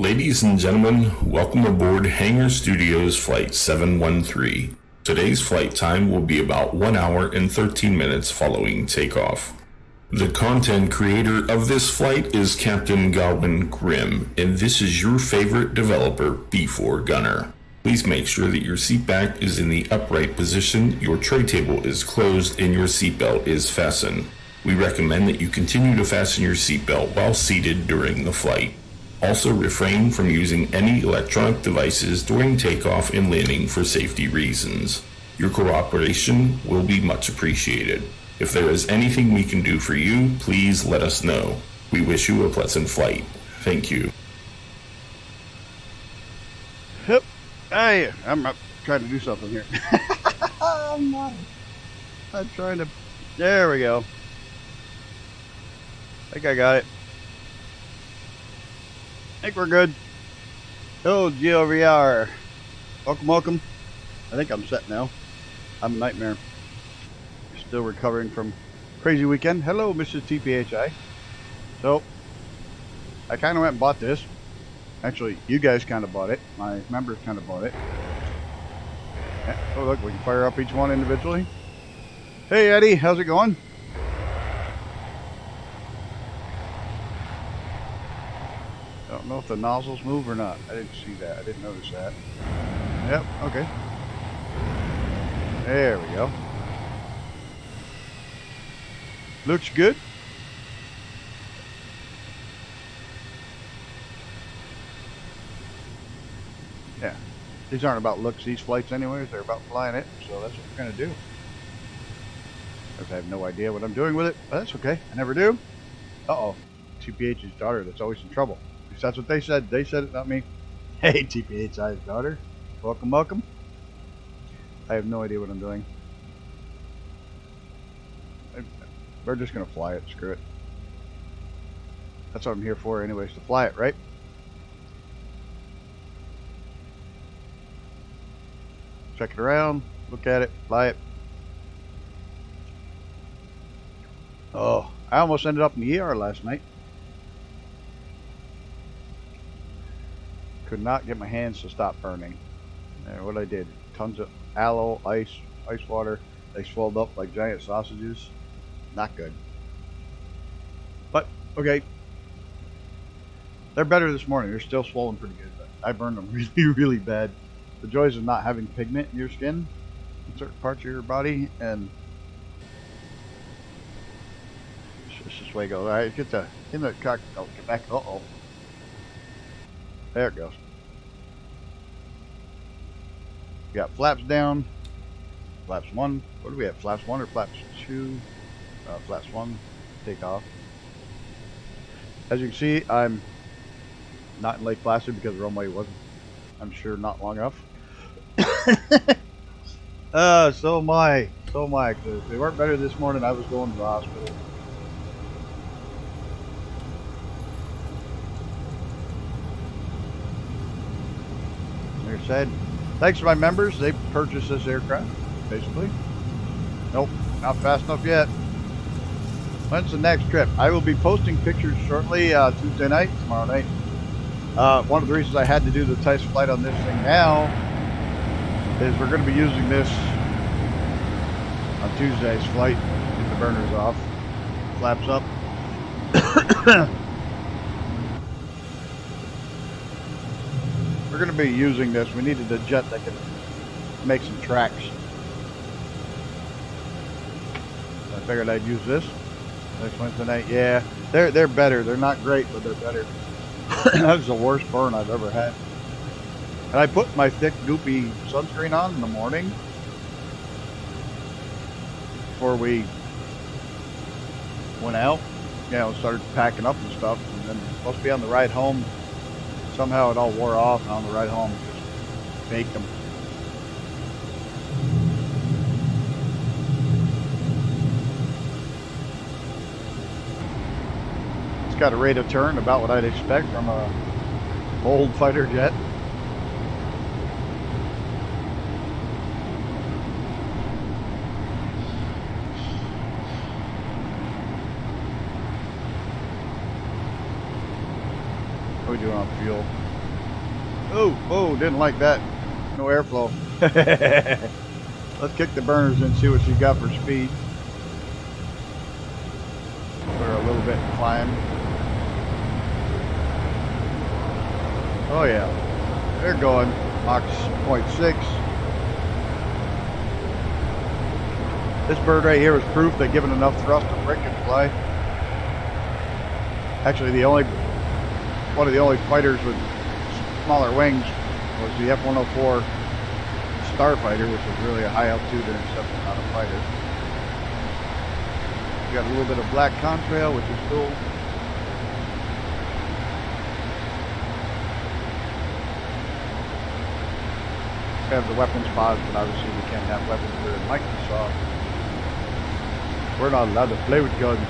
Ladies and gentlemen, welcome aboard Hangar Studios Flight 713. Today's flight time will be about 1 hour and 13 minutes following takeoff. The content creator of this flight is Captain Godwin Grimm, and this is your favorite developer, B4 Gunner. Please make sure that your seat back is in the upright position, your tray table is closed, and your seatbelt is fastened. We recommend that you continue to fasten your seatbelt while seated during the flight. Also refrain from using any electronic devices during takeoff and landing for safety reasons. Your cooperation will be much appreciated. If there is anything we can do for you, please let us know. We wish you a pleasant flight. Thank you. Yep. Hey, I'm trying to do something here. I'm trying to... There we go. I think I got it. I think we're good. Oh, GOVR. Welcome. I think I'm set now. I'm a nightmare. Still recovering from crazy weekend. Hello, Mrs. TPHI. So, I kind of went and bought this. Actually, you guys kind of bought it. My members kind of bought it. Yeah. Oh, look, we can fire up each one individually. Hey, Eddie, how's it going? I don't know if the nozzles move or not. I didn't see that. I didn't notice that. Yep, okay. There we go. Looks good. Yeah. These aren't about looks, these flights anyways. They're about flying it. So that's what we're going to do. I have no idea what I'm doing with it. But that's okay. I never do. Uh-oh. TPH's daughter that's always in trouble. That's what they said. They said it, not me. Hey, TPHI's daughter. Welcome. I have no idea what I'm doing. We're just going to fly it. Screw it. That's what I'm here for anyways, to fly it, right? Check it around. Look at it. Fly it. Oh, I almost ended up in the ER last night. Could not get my hands to stop burning. And what I did, tons of aloe, ice water. They swelled up like giant sausages. Not good. But, okay. They're better this morning. They're still swollen pretty good, but I burned them really bad. The joys of not having pigment in your skin, in certain parts of your body, and it's just the way it goes. Alright, get the cock. Oh, get back. Uh-oh. There it goes. We got flaps down. Flaps 1. What do we have? Flaps 1 or flaps 2? Flaps 1. Take off. As you can see, I'm not in Lake Placid because the runway wasn't, I'm sure, not long enough. So am I. Because if they weren't better this morning, I was going to the hospital. Like I said, thanks to my members, they purchased this aircraft, basically. Nope, not fast enough yet. When's the next trip? I will be posting pictures shortly, Tuesday night, tomorrow night. One of the reasons I had to do the test flight on this thing now is we're going to be using this on Tuesday's flight. Get the burners off. Flaps up. We're going to be using this. We needed a jet that can make some tracks. I figured I'd use this next Wednesday night. Yeah, they're better. They're not great, but they're better. That was the worst burn I've ever had. And I put my thick, goopy sunscreen on in the morning before we went out. You know, started packing up and stuff. And then supposed to be on the ride home. Somehow it all wore off, and on the ride home, just baked them. It's got a rate of turn about what I'd expect from a old fighter jet. What are we doing on fuel? Oh, didn't like that. No airflow. Let's kick the burners and see what she's got for speed. Put her a little bit in climb. Oh yeah, they're going Mach 0.6. This bird right here is proof that given enough thrust, a brick can fly. Actually, one of the only fighters with smaller wings was the F-104 Starfighter, which is really a high altitude interceptor, not a fighter. You got a little bit of black contrail, which is cool. We have the weapons pods, but obviously we can't have weapons here in Microsoft. We're not allowed to play with guns.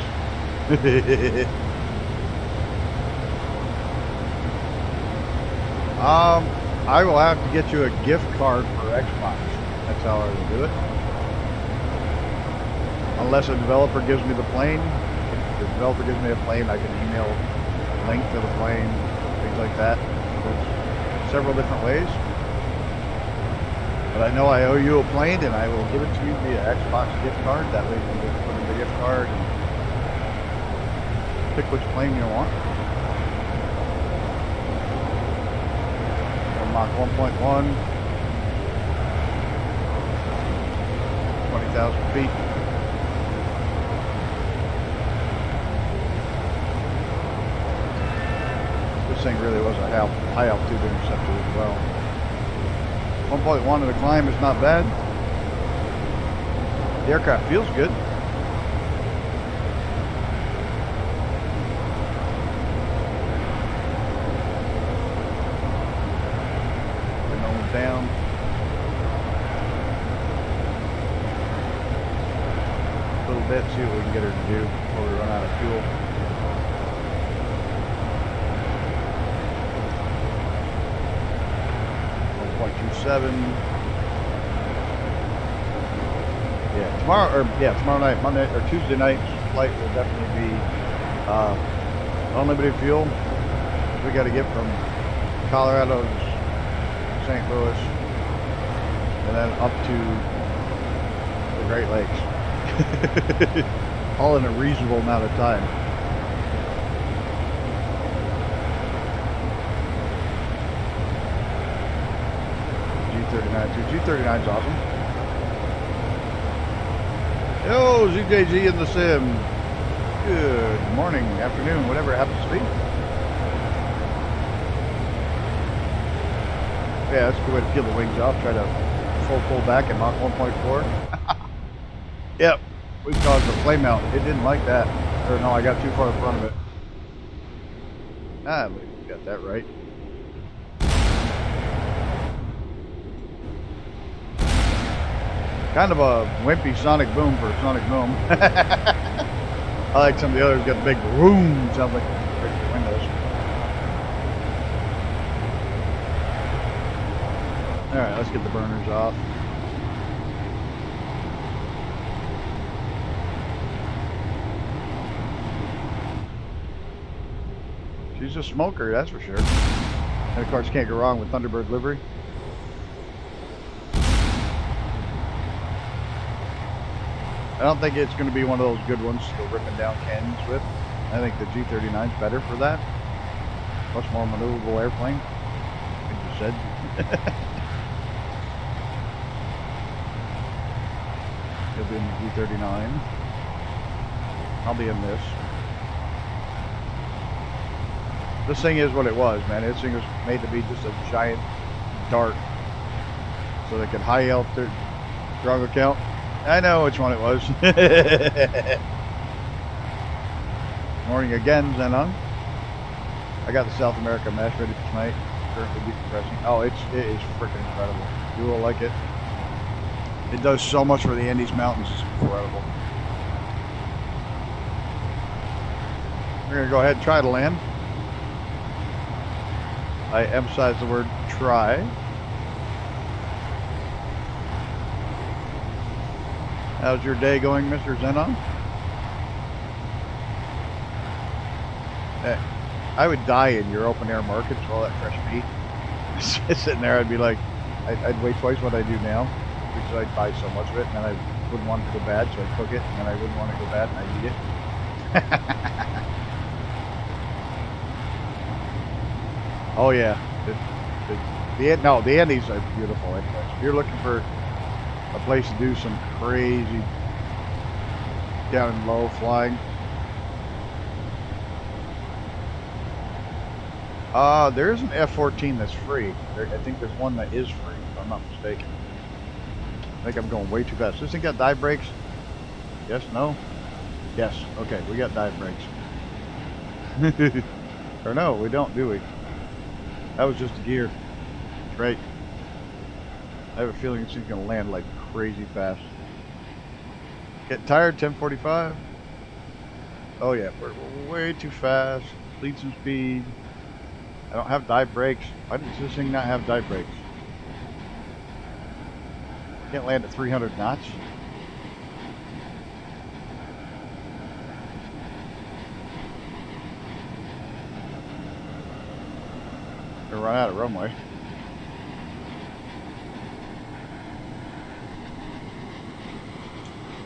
I will have to get you a gift card for Xbox. That's how I will do it. Unless a developer gives me the plane. If the developer gives me a plane, I can email a link to the plane, things like that. There's several different ways. But I know I owe you a plane, and I will give it to you via Xbox gift card. That way you can just put in the gift card and pick which plane you want. Mach 1.1, 20,000 feet. This thing really was a high altitude interceptor as well. 1.1 of the climb is not bad. The aircraft feels good. Down. A little bit, see what we can get her to do before we run out of fuel. Tomorrow night, Monday or Tuesday night's flight will definitely be unlimited fuel. We got to get from Colorado to St. Louis and then up to the Great Lakes. All in a reasonable amount of time. G39 too. G39's awesome. Yo, ZJG in the sim. Good morning, afternoon, whatever it happens to be. Yeah, that's a good way to peel the wings off. Try to pull back at Mach 1.4. Yep, we caused a flame out. It didn't like that. Or no, I got too far in front of it. Ah, we got that right. Kind of a wimpy sonic boom for a sonic boom. I like some of the others got big boom. Sounds like the windows. Alright, let's get the burners off. She's a smoker, that's for sure. And of course, can't go wrong with Thunderbird livery. I don't think it's going to be one of those good ones to go ripping down canyons with. I think the G39 is better for that. Much more maneuverable airplane, like you said. He'll be in the G39. I'll be in this. This thing is what it was, man. This thing was made to be just a giant dart. So they could high altitude throttle count. I know which one it was. Morning again, Zenon. I got the South America mesh ready for tonight. Currently decompressing. Oh, it is freaking incredible. You will like it. It does so much for the Andes Mountains. It's incredible. We're gonna go ahead and try to land. I emphasize the word try. How's your day going, Mr. Zenon? Hey, I would die in your open air markets with all that fresh meat. Sitting there, I'd be like, I'd weigh twice what I do now, because I'd buy so much of it, and then I wouldn't want it to go bad, so I'd cook it, and then I wouldn't want it to go bad, and I'd eat it. Oh yeah, the Andes are beautiful anyways. If you're looking for a place to do some crazy down and low flying, there's an F-14 that's free. I think there's one that is free, if I'm not mistaken. I think I'm going way too fast. Does this thing got dive brakes? Yes, no? Yes, okay, we got dive brakes. Or no, we don't, do we? That was just a gear. Right. I have a feeling this thing's gonna land like crazy fast. Getting tired, 10:45. Oh yeah, we're way too fast. Lead some speed. I don't have dive brakes. Why does this thing not have dive brakes? Can't land at 300 knots. Gonna run out of runway.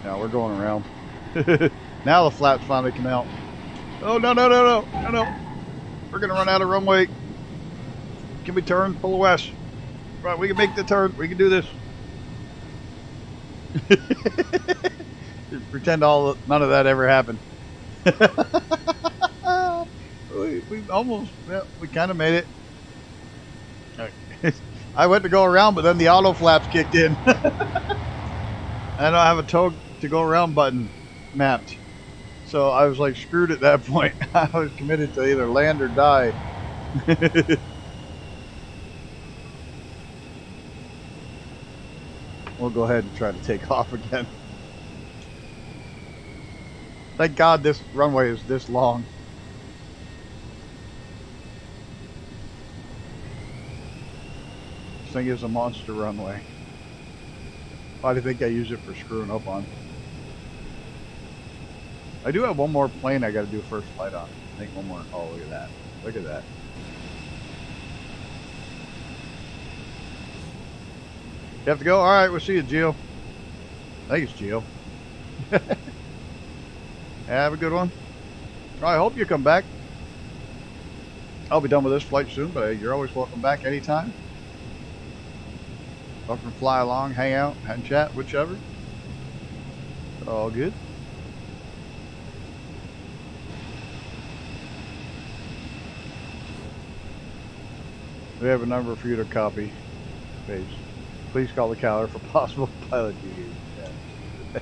Now we're going around. Now the flaps finally come out. Oh no no no no no no! We're gonna run out of runway. Can we turn? Pull west. Right, we can make the turn. We can do this. Pretend none of that ever happened. we almost, yeah, we kind of made it. I went to go around, but then the auto flaps kicked in. I don't have a tow to go around button mapped. So I was like screwed at that point. I was committed to either land or die. We'll go ahead and try to take off again. Thank God this runway is this long. This thing is a monster runway. Why do you think I use it for screwing up on? I do have one more plane I got to do first flight on. I think one more. Oh, look at that. Look at that. You have to go? Alright, we'll see you, Gio. I think it's Gio. Have a good one. I hope you come back. I'll be done with this flight soon, but you're always welcome back anytime. Welcome to fly along, hang out, and chat, whichever. All good. We have a number for you to copy. Please call the counter for possible pilot duties. Yeah,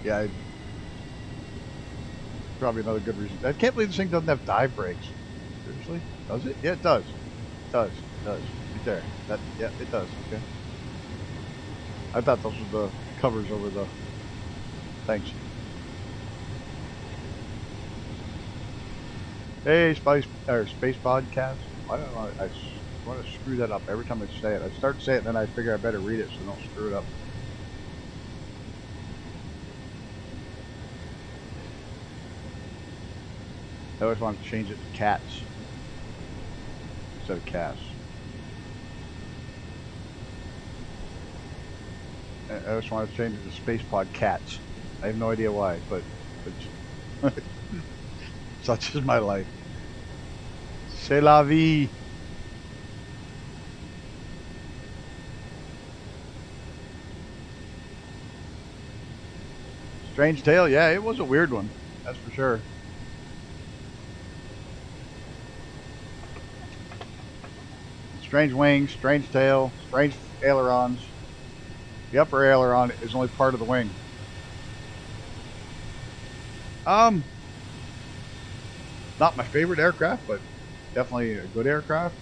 yeah, probably another good reason. I can't believe this thing doesn't have dive brakes. Seriously? Does it? Yeah, it does. It does. It does. Right there. Yeah, it does. Okay. I thought those were the covers over the. Thanks. Hey, Space Podcast. I don't know. I want to screw that up every time I say it. I start to say it, and then I figure I better read it so I don't screw it up. I always want to change it to cats instead of cats. I just want to change it to Space Pod Cats. I have no idea why, but such is my life. C'est la vie. Strange tail, yeah, it was a weird one, that's for sure. Strange wings, strange tail, strange ailerons. The upper aileron is only part of the wing. Not my favorite aircraft, but definitely a good aircraft.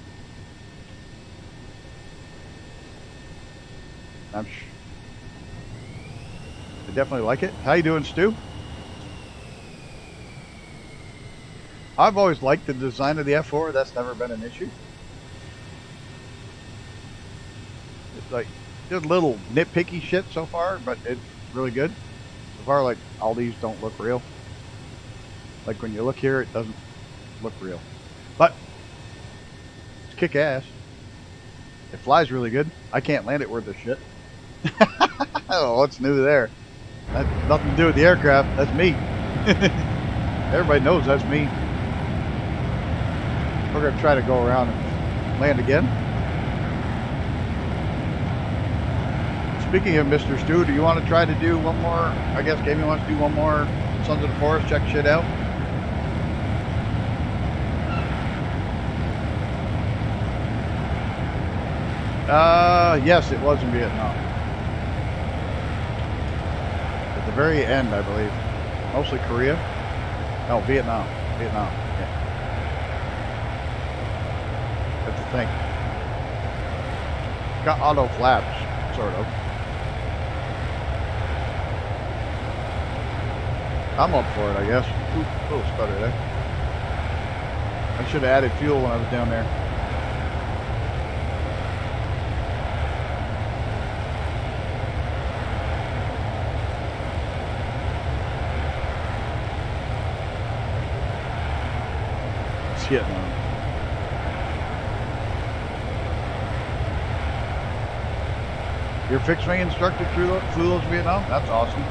I definitely like it. How you doing, Stu? I've always liked the design of the F4. That's never been an issue. It's like just little nitpicky shit so far, but it's really good. So far, like all these don't look real. Like when you look here, it doesn't look real, but it's kick ass. It flies really good. I can't land it worth a shit. Oh, what's new there? That nothing to do with the aircraft. That's me. Everybody knows that's me. We're gonna try to go around and land again. Speaking of Mr. Stu, do you want to try to do one more? I guess Gaming wants to do one more Sons of the Forest. Check shit out. Yes, it was in Vietnam. At the very end, I believe. Mostly Korea. No, Vietnam. Vietnam. Yeah. That's the thing. Got auto flaps, sort of. I'm up for it, I guess. Ooh, little stutter there. I should have added fuel when I was down there. Shit, man. You're fixed wing instructor flew those Vietnam? That's awesome.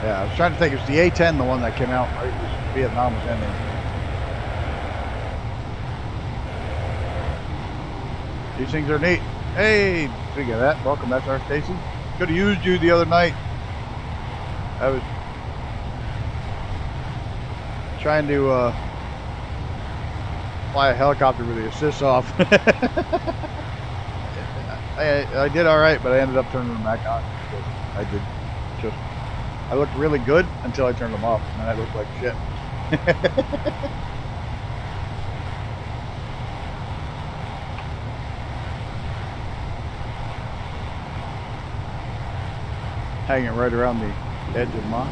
Yeah, I was trying to think. It was the A-10, the one that came out right as Vietnam was ending. These things are neat. Hey, speaking of that, welcome. That's our Stacy. Could have used you the other night. I was trying to fly a helicopter with the assists off. I did all right, but I ended up turning them back on. I did just. I looked really good until I turned them off, and then I looked like shit. Hanging right around the edge of mine.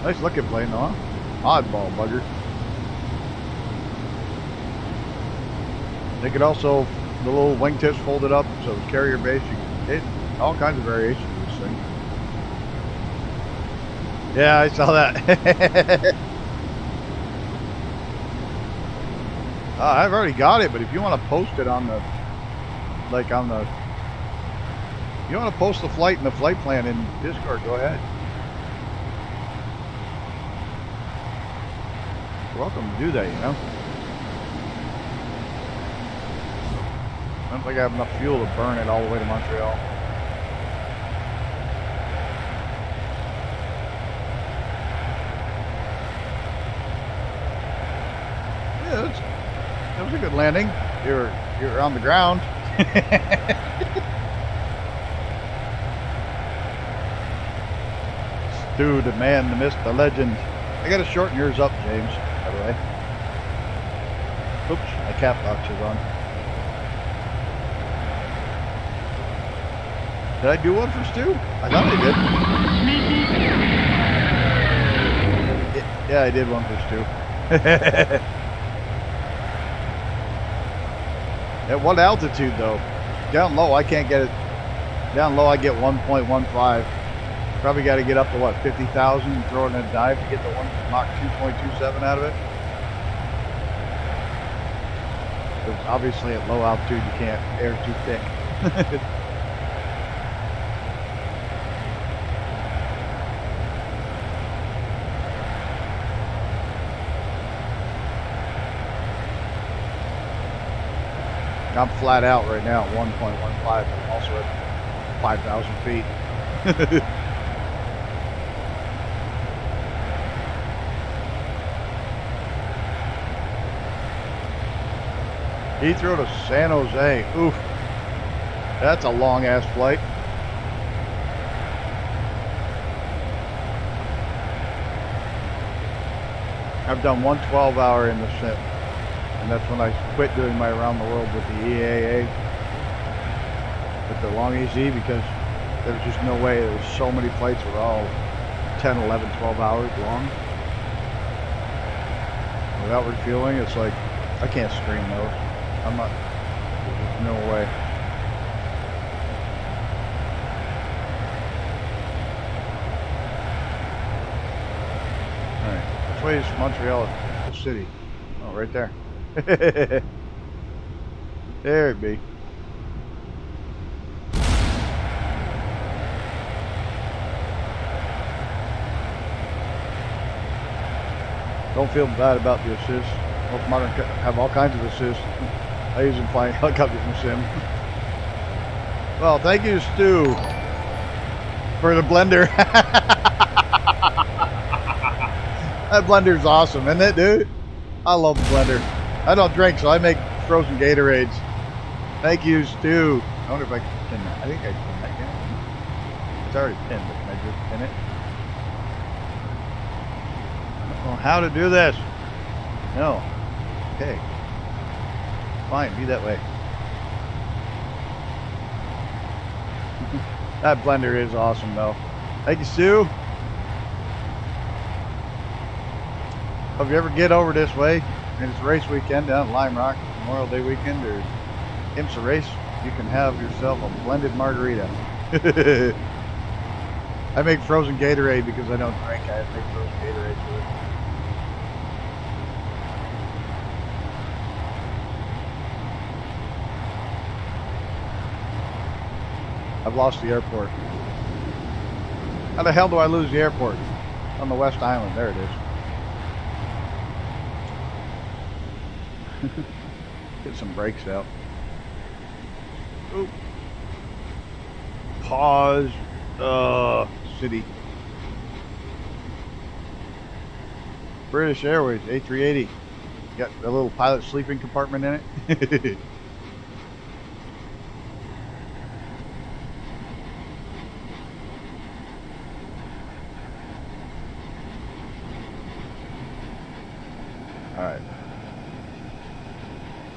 Nice looking plane though, huh? Oddball bugger. They could also, the little wingtips folded up, so it's carrier base. You can hit all kinds of variations of this thing. Yeah, I saw that. I've already got it, but if you want to post it on the, like on the, if you want to post the flight and the flight plan in Discord, go ahead. You're welcome to do that, you know. I don't think I have enough fuel to burn it all the way to Montreal. Yeah, that was a good landing. You're on the ground. Stu, the man, the myth, the legend. I gotta shorten yours up, James, by the way. Oops, my cap box is on. Did I do one for Stu? I thought I did. Yeah, I did one for Stu. At what altitude, though? Down low, I can't get it. Down low, I get 1.15. Probably got to get up to, what, 50,000 and throw it in a dive to get the Mach 2.27 out of it. Because obviously at low altitude, you can't air too thick. I'm flat out right now at 1.15. I'm also at 5,000 feet. Heathrow to San Jose. Oof. That's a long ass flight. I've done one 12-hour in the sim. And that's when I quit doing my around the world with the EAA, with the long EZ, because there was just no way. There was so many flights that were all 10, 11, 12 hours long. Without refueling, it's like, I can't stream those. I'm not, there's just no way. Alright, which way is Montreal, the city? Oh, right there. There it be. Don't feel bad about the assist. Most modern have all kinds of assists. I use them flying helicopters in the sim. Well, thank you, Stu, for the blender. That blender's awesome, isn't it, dude? I love the blender. I don't drink, so I make frozen Gatorades. Thank you, Stu. I wonder if I can pin that. I think I can. I can. It's already pinned, but can I just pin it? I don't know how to do this. No. Okay. Fine, be that way. That blender is awesome, though. Thank you, Stu. If you ever get over this way, and it's race weekend down at Lime Rock, Memorial Day weekend, or IMSA race, you can have yourself a blended margarita. I make frozen Gatorade because I don't drink. I make frozen Gatorade with it. I've lost the airport. How the hell do I lose the airport? On the West Island. There it is. Get some brakes out. Oop. Pause. City. British Airways A380. Got a little pilot sleeping compartment in it. Alright.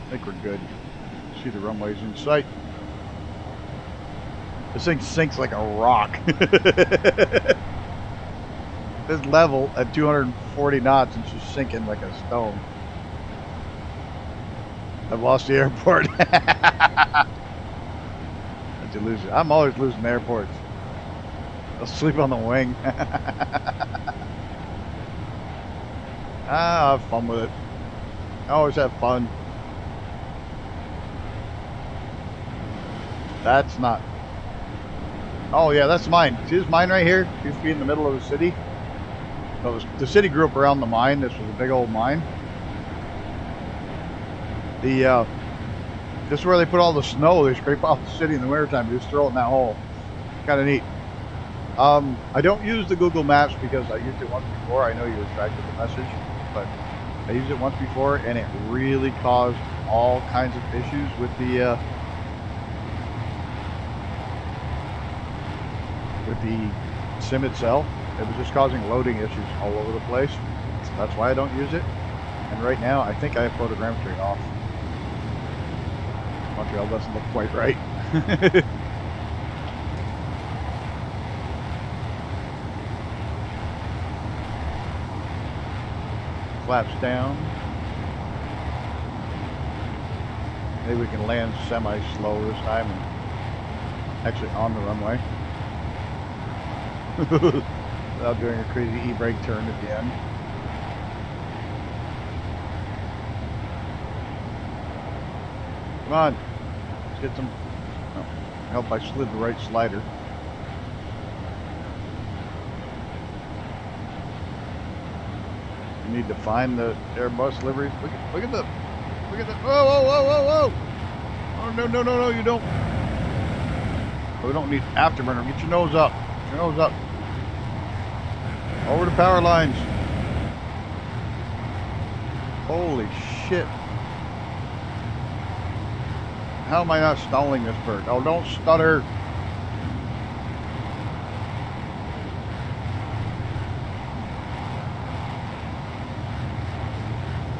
I think we're good. See the runways in sight. This thing sinks like a rock. This level at 240 knots and she's sinking like a stone. I've lost the airport. How'd you lose it? I'm always losing airports. I'll sleep on the wing. I'll have fun with it. I always have fun. That's not. Oh yeah, that's mine. See this mine right here? Used to be in the middle of the city. So the city grew up around the mine. This was a big old mine. This is where they put all the snow. They scrape off the city in the wintertime. Just throw it in that hole. Kind of neat. I don't use the Google Maps because I used it once before. I know you retracted the message, but I used it once before and it really caused all kinds of issues with the sim itself. It was just causing loading issues all over the place. So that's why I don't use it. And right now, I think I have photogrammetry off. Montreal doesn't look quite right. Flaps down. Maybe we can land semi-slow this time and actually on the runway. Without doing a crazy e-brake turn at the end. Come on, let's get some. Oh, I hope I slid the right slider. You need to find the Airbus livery. Look at the. Whoa, whoa, whoa, whoa, whoa! Oh no, no, no, no! You don't. We don't need afterburner. Get your nose up. Get your nose up. Over the power lines. Holy shit. How am I not stalling this bird? Oh, don't stutter.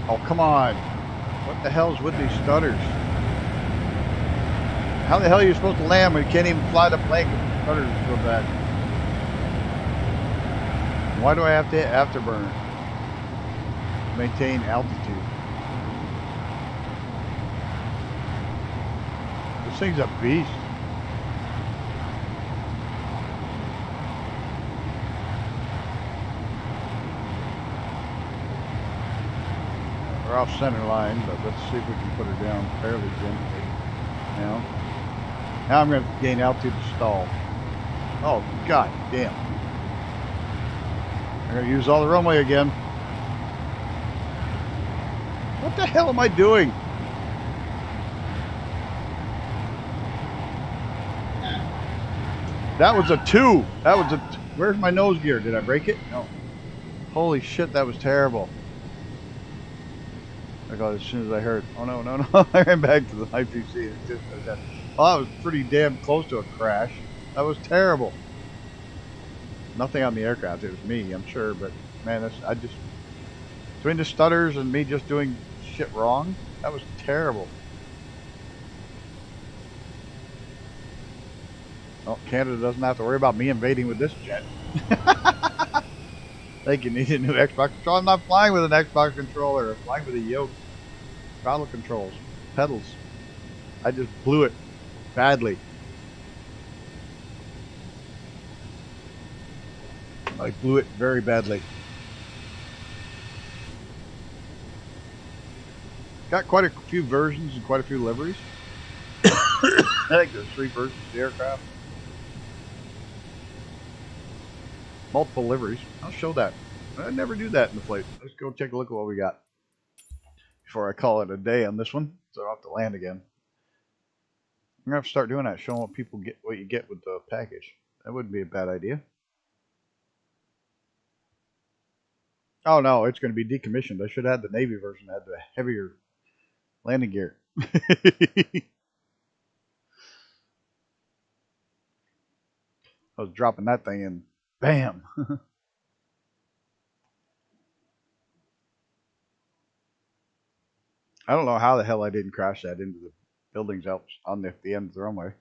Oh, come on. What the hell's with these stutters? How the hell are you supposed to land when you can't even fly the plane with the stutters so bad? Why do I have to hit afterburner? Maintain altitude. This thing's a beast. We're off center line, but let's see if we can put her down fairly gently now. Now I'm going to gain altitude to stall. Oh, god damn. I'm going to use all the runway again. What the hell am I doing? That was a 2. That was a... Where's my nose gear? Did I break it? No. Holy shit, that was terrible. I got as soon as I heard, oh no, no, no, I ran back to the IPC. Oh, that was pretty damn close to a crash. That was terrible. Nothing on the aircraft, it was me, I'm sure, but man, I just, between the stutters and me just doing shit wrong, that was terrible. Oh, Canada doesn't have to worry about me invading with this jet. Think you need a new Xbox controller? I'm not flying with an Xbox controller. I'm flying with a yoke. Throttle controls. Pedals. I just blew it badly. I blew it very badly. Got quite a few versions and quite a few liveries. I think there's 3 versions of the aircraft. Multiple liveries. I'll show that. I never do that in the flight. Let's go take a look at what we got before I call it a day on this one, so I'll have to land again. I'm gonna have to start doing that, showing what people get, what you get with the package. That wouldn't be a bad idea. Oh no, it's going to be decommissioned. I should have had the Navy version that had the heavier landing gear. I was dropping that thing in. Bam! I don't know how the hell I didn't crash that into the buildings out on the end of the runway.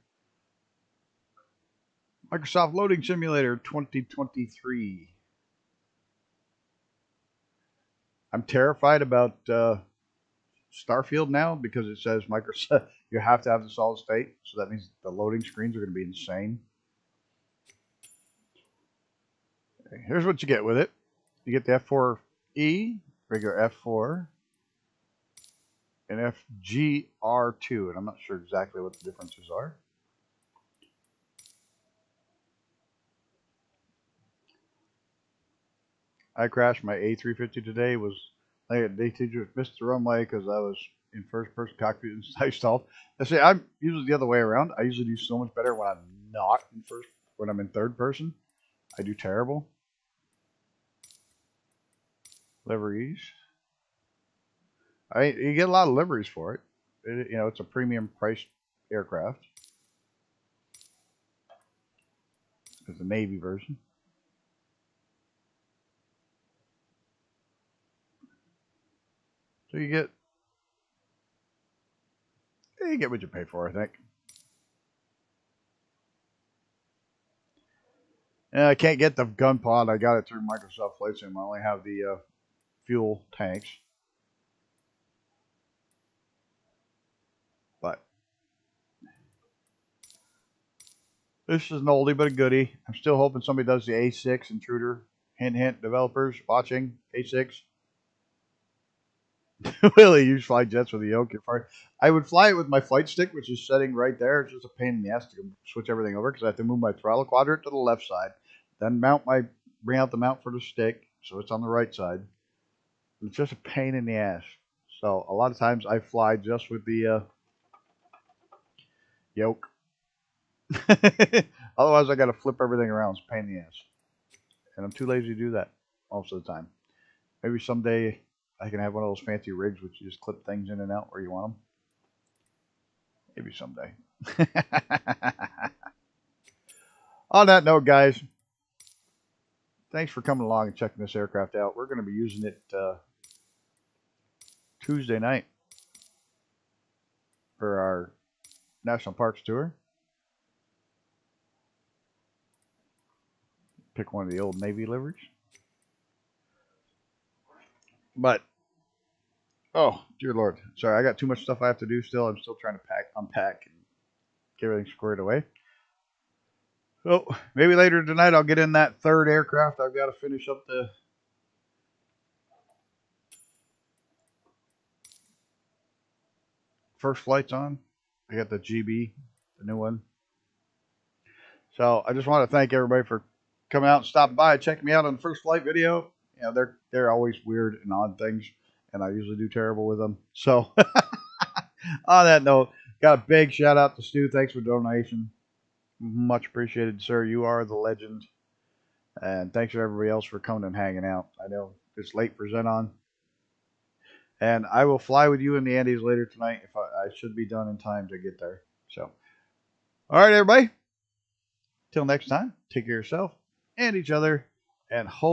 Microsoft Loading Simulator 2023. I'm terrified about Starfield now because it says Microsoft you have to have the solid state, so that means the loading screens are going to be insane. Okay, here's what you get with it. You get the F4E, regular F4, and FGR2, and I'm not sure exactly what the differences are. I crashed my A350 today. They missed the runway because I was in first person cockpit and I stalled. I say I'm usually the other way around. I usually do so much better when I'm not in first. When I'm in third person, I do terrible. Liveries. You get a lot of liveries for it. You know, it's a premium priced aircraft. It's a Navy version. So you get what you pay for, I think. And I can't get the gun pod. I got it through Microsoft Flight Sim. I only have the fuel tanks. But this is an oldie but a goodie. I'm still hoping somebody does the A6 Intruder. Hint, hint, developers watching A6. Really, you fly jets with a yoke. I would fly it with my flight stick, which is setting right there. It's just a pain in the ass to switch everything over because I have to move my throttle quadrant to the left side, then bring out the mount for the stick so it's on the right side. It's just a pain in the ass. So a lot of times I fly just with the yoke. Otherwise, I got to flip everything around. It's a pain in the ass, and I'm too lazy to do that most of the time. Maybe someday I can have one of those fancy rigs which you just clip things in and out where you want them. Maybe someday. On that note, guys, thanks for coming along and checking this aircraft out. We're going to be using it Tuesday night for our National Parks tour. Pick one of the old Navy liveries. But, oh, dear Lord. Sorry, I got too much stuff I have to do still. I'm still trying to unpack, and get everything squared away. So, maybe later tonight I'll get in that third aircraft. I've got to finish up first flight's on. I got the GB, the new one. So I just want to thank everybody for coming out and stopping by and checking me out on the first flight video. You know, they're always weird and odd things, and I usually do terrible with them. So on that note, got a big shout out to Stu. Thanks for the donation. Much appreciated, sir. You are the legend. And thanks to everybody else for coming and hanging out. I know it's late for Xenon. And I will fly with you in the Andes later tonight. If I should be done in time to get there. So, all right, everybody. Till next time, take care of yourself and each other. And hope